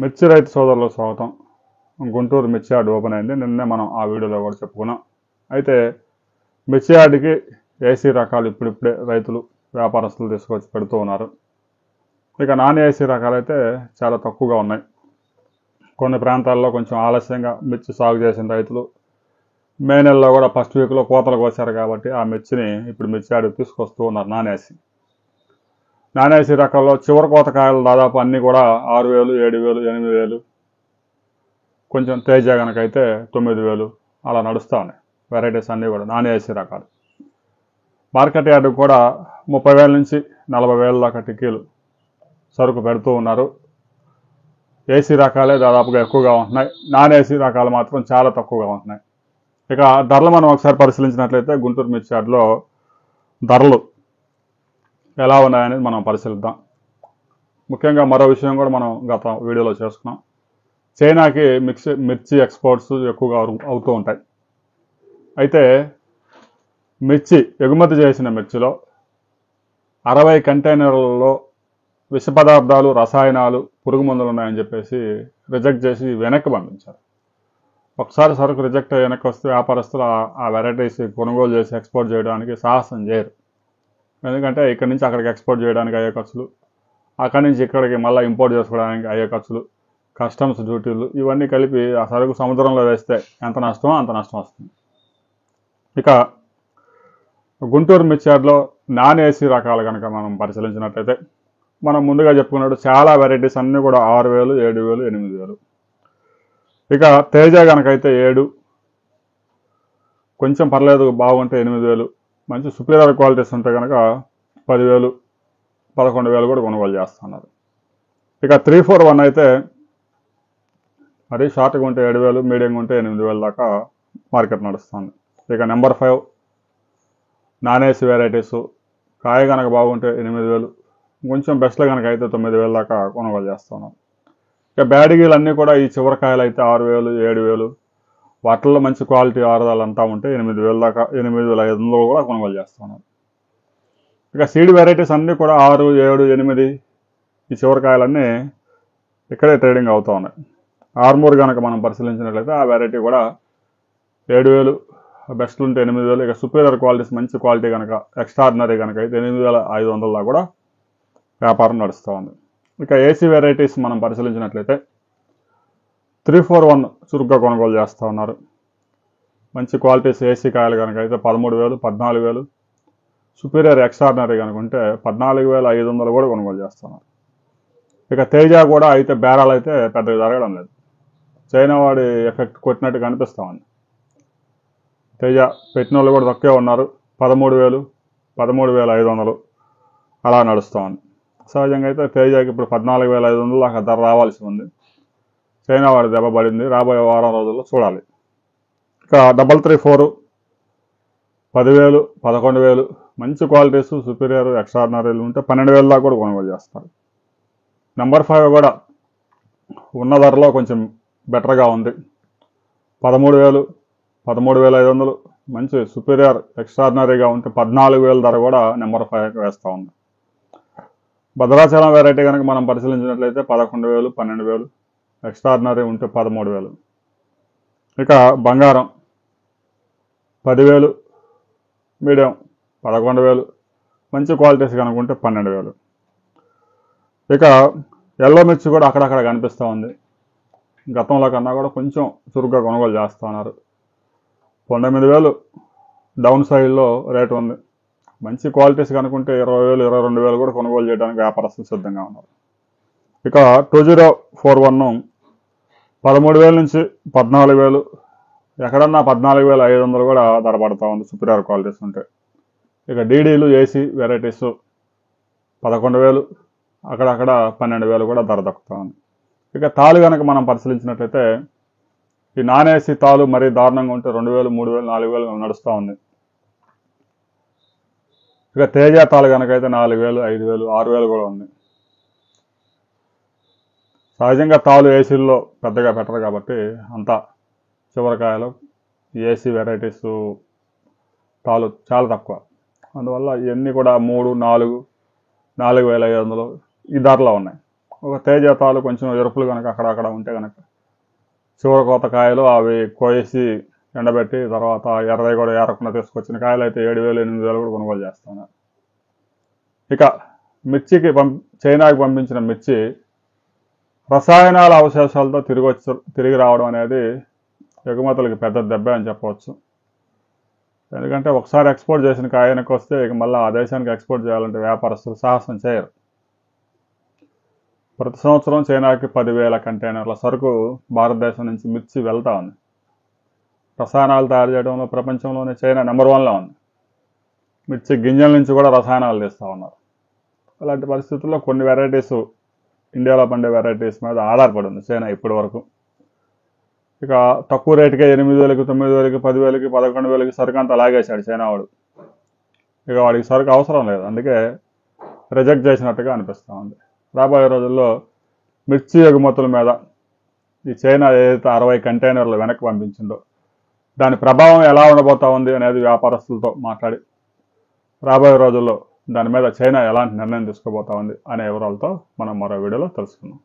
మిర్చి రైతు సోదరులకు స్వాగతం. గుంటూరు మిర్చి యార్డ్ ఓపెన్ అయింది. నిన్నే మనం ఆ వీడియోలో కూడా చెప్పుకున్నాం. అయితే మిర్చి యార్డ్కి ఏసీ రకాలు ఇప్పుడిప్పుడే రైతులు వ్యాపారస్తులు తీసుకొచ్చి పెడుతూ ఉన్నారు. ఇక నాన్ ఏసీ రకాలు అయితే చాలా తక్కువగా ఉన్నాయి. కొన్ని ప్రాంతాల్లో కొంచెం ఆలస్యంగా మిర్చి సాగు చేసిన రైతులు మే నెలలో కూడా ఫస్ట్ వీక్లో కోతలకు వచ్చారు కాబట్టి ఆ మిర్చిని ఇప్పుడు మిర్చి యార్డ్కి తీసుకొస్తూ ఉన్నారు. నాన్ ఏసీ రకాల్లో చివరి కోత కాయలు దాదాపు అన్నీ కూడా 6,000, 7,000, 8,000, కొంచెం తేజ కనుకైతే 9,000 అలా నడుస్తూ ఉన్నాయి. వెరైటీస్ అన్నీ కూడా నాన్ ఏసీ రకాలు. మార్కెట్ యార్డు కూడా 30,000 నుంచి 40,000 దాకా టిక్కీలు సరుకు పెడుతూ ఉన్నారు. ఏసీ రకాలే దాదాపుగా ఎక్కువగా ఉంటున్నాయి. నాన్ ఏసీ రకాలు మాత్రం చాలా తక్కువగా ఉంటున్నాయి. ఇక ధరలు మనం ఒకసారి పరిశీలించినట్లయితే గుంటూరు మిర్చి యార్డులో ధరలు ఎలా ఉన్నాయనేది మనం పరిశీలిద్దాం. ముఖ్యంగా మరో విషయం కూడా మనం గత వీడియోలో చేసుకున్నాం. చైనాకి మిర్చి ఎక్స్పోర్ట్స్ ఎక్కువగా అవుతూ ఉంటాయి. అయితే మిర్చి ఎగుమతి చేసిన మిర్చిలో 60 కంటైనర్లలో విష పదార్థాలు, రసాయనాలు, పురుగు మందులు ఉన్నాయని చెప్పేసి రిజెక్ట్ చేసి వెనక్కి పంపించారు. ఒకసారి సరుకు రిజెక్ట్ అయ్యి వెనక్కి వస్తే వ్యాపారస్తులు ఆ వెరైటీస్ కొనుగోలు చేసి ఎక్స్పోర్ట్ చేయడానికి సాహసం చేయరు. ఎందుకంటే ఇక్కడి నుంచి అక్కడికి ఎక్స్పోర్ట్ చేయడానికి అయ్యే ఖర్చులు, అక్కడి నుంచి ఇక్కడికి మళ్ళీ ఇంపోర్ట్ చేసుకోవడానికి అయ్యే ఖర్చులు, కస్టమ్స్ డ్యూటీలు, ఇవన్నీ కలిపి ఆ సరుకు సముద్రంలో వేస్తే ఎంత నష్టమో అంత నష్టం వస్తుంది. ఇక గుంటూరు మిర్చి యార్డ్లో నాన్ ఏసీ రకాలు కనుక మనం పరిశీలించినట్లయితే మనం ముందుగా చెప్పుకున్నట్టు చాలా వెరైటీస్ అన్నీ కూడా 6,000, 7,000, 8,000. ఇక తేజ కనుకైతే 7, కొంచెం పర్లేదు బాగుంటే 8,000, మంచి సుపీరియర్ క్వాలిటీస్ ఉంటే కనుక 10,000, 11,000 కూడా కొనుగోలు చేస్తున్నారు. ఇక 341 అయితే మరి షార్ట్గా ఉంటే 7,000, మీడియంగా ఉంటే 8,000 దాకా మార్కెట్ నడుస్తుంది. ఇక నెంబర్ 5 నాన్ ఏసీ వెరైటీస్, కాయ కనుక బాగుంటే 8,000, కొంచెం బెస్ట్లో కనుక అయితే 9,000 దాకా కొనుగోలు చేస్తున్నాం. ఇక బ్యాడిగీలు అన్నీ కూడా ఈ చివరి కాయలు అయితే 6,000, 7,000, వాటిల్లో మంచి క్వాలిటీ ఆరుదాలు అంతా ఉంటే 8,000 దాకా, 8,500 కూడా కొనుగోలు చేస్తున్నాం. ఇక సీడ్ వెరైటీస్ అన్నీ కూడా 6, 7, 8 ఈ చివరి కాయలన్నీ ఇక్కడే ట్రేడింగ్ అవుతూ ఉన్నాయి. ఆర్మూర్ కనుక మనం పరిశీలించినట్లయితే ఆ వెరైటీ కూడా 7,000, బెస్ట్ ఉంటే 8,000. ఇక సుపీరియర్ క్వాలిటీస్ మంచి క్వాలిటీ కనుక ఎక్స్ట్రాడినరీ కనుక అయితే 8,500 దాకా కూడా వ్యాపారం నడుస్తూ ఉంది. ఇక ఏసీ వెరైటీస్ మనం పరిశీలించినట్లయితే 341 చురుగ్గా కొనుగోలు చేస్తూ ఉన్నారు. మంచి క్వాలిటీస్ ఏసీ కాయలు కనుక అయితే 13,000, 14,000, సుపీరియర్ ఎక్స్ట్రాడినరీ కనుక ఉంటే 14,500 కూడా కొనుగోలు చేస్తున్నారు. ఇక తేజ కూడా అయితే బేరాలు అయితే పెద్దగా జరగడం లేదు. చైనా వాడి ఎఫెక్ట్ కొట్టినట్టు కనిపిస్తూ ఉంది. తేజ పెట్టిన వాళ్ళు కూడా తక్కువే ఉన్నారు. 13,000, 13,500 అలా నడుస్తూ ఉంది. సహజంగా అయితే తేజకి ఇప్పుడు 14,500 దాకా ధర రావాల్సి ఉంది. చైనా వాడి దెబ్బ పడింది. రాబోయే వారం రోజుల్లో చూడాలి. ఇక 334 10,000, 11,000 మంచి క్వాలిటీస్, సుపీరియర్, ఎక్స్ట్రాడినరీలు ఉంటే 12,000 దాకా కూడా కొనుగోలు చేస్తారు. నెంబర్ 5 కూడా ఉన్న ధరలో కొంచెం బెటర్గా ఉంది. 13,000, 13,500 మంచి సుపీరియర్ ఎక్స్ట్రాడినరీగా ఉంటే 14,000 ధర కూడా నెంబర్ 5 వేస్తూ ఉంది. భద్రాచలం వెరైటీ కనుక మనం పరిశీలించినట్లయితే 11,000, 12,000, ఎక్స్ట్రాడినరీ ఉంటే 13,000. ఇక బంగారం 10,000, మీడియం 11,000, మంచి క్వాలిటీస్ కనుక ఉంటే 12,000. ఇక ఎల్లో మిర్చి కూడా అక్కడక్కడ కనిపిస్తూ ఉంది. గతంలో కన్నా కూడా కొంచెం చురుగ్గా కొనుగోలు చేస్తూ ఉన్నారు. 19,000 డౌన్ సైడ్లో రేటు ఉంది. మంచి క్వాలిటీస్ కనుకుంటే 20,000, 22,000 కూడా కొనుగోలు చేయడానికి వ్యాపారస్తులు సిద్ధంగా ఉన్నారు. ఇక 2041 13,000 నుంచి 14,000, ఎక్కడన్నా 14,500 కూడా ధర పడుతూ ఉంది సుపీరియర్ క్వాలిటీస్ ఉంటే. ఇక డీడీలు, ఏసీ వెరైటీస్ 11,000, అక్కడక్కడ 12,000 కూడా ధర దక్కుతూ ఉంది. ఇక తాలు కనుక మనం పరిశీలించినట్లయితే ఈ నాన్ ఏసీ తాలు మరీ దారుణంగా ఉంటే 2,000, 3,000, 4,000 నడుస్తూ ఉంది. ఇక తేజ తాలు కనుకైతే 4,000, 5,000, 6,000 కూడా ఉంది. సహజంగా తాలు ఏసీల్లో పెద్దగా పెట్టరు కాబట్టి అంతా చివరికాయలు ఏసీ వెరైటీస్ తాలు చాలా తక్కువ. అందువల్ల ఇవన్నీ కూడా 3, 4, 4,500 ఈ ధరలో ఉన్నాయి. ఒక తేజాతాలు కొంచెం ఎరుపులు కనుక అక్కడక్కడ ఉంటే కనుక చివరి కోత కాయలు అవి కోసి ఎండబెట్టి తర్వాత ఎర్రవి కూడా ఏరకుండా తీసుకొచ్చిన కాయలు అయితే 7,000 8,000 కూడా కొనుగోలు చేస్తున్నారు. ఇక మిర్చికి చైనాకి పంపించిన మిర్చి రసాయనాల అవశేషాలతో తిరిగి రావడం అనేది ఎగుమతులకి పెద్ద దెబ్బ అని చెప్పవచ్చు. ఎందుకంటే ఒకసారి ఎక్స్పోర్ట్ చేసిన కాయనకు వస్తే ఇక మళ్ళీ ఆ దేశానికి ఎక్స్పోర్ట్ చేయాలంటే వ్యాపారస్తులు సాహసం చేయరు. ప్రతి సంవత్సరం చైనాకి 10,000 కంటైనర్ల సరుకు భారతదేశం నుంచి మిర్చి వెళ్తా ఉంది. రసాయనాలు తయారు చేయడంలో ప్రపంచంలోనే చైనా నెంబర్ 1లో ఉంది. మిర్చి గింజల నుంచి కూడా రసాయనాలు తీస్తూ ఉన్నారు. అలాంటి పరిస్థితుల్లో కొన్ని వెరైటీస్ ఇండియాలో పండే వెరైటీస్ మీద ఆధారపడి ఉంది చైనా ఇప్పటి వరకు. ఇక తక్కువ రేటుకే 8,000, 9,000, 10,000, 11,000 సరుకు అంతా లాగేశాడు చైనా వాడు. ఇక వాడికి సరుకు అవసరం లేదు, అందుకే రిజెక్ట్ చేసినట్టుగా అనిపిస్తూ ఉంది. రాబోయే రోజుల్లో మిర్చి ఎగుమతుల మీద ఈ చైనా ఏదైతే 60 కంటైనర్లు వెనక్కి పంపించిందో దాని ప్రభావం ఎలా ఉండబోతా ఉంది అనేది వ్యాపారస్తులతో మాట్లాడి రాబోయే రోజుల్లో దాని మీద చైనా ఎలాంటి నిర్ణయం తీసుకోబోతా ఉంది అనే వివరాలతో మనం మరో వీడియోలో తెలుసుకుందాం.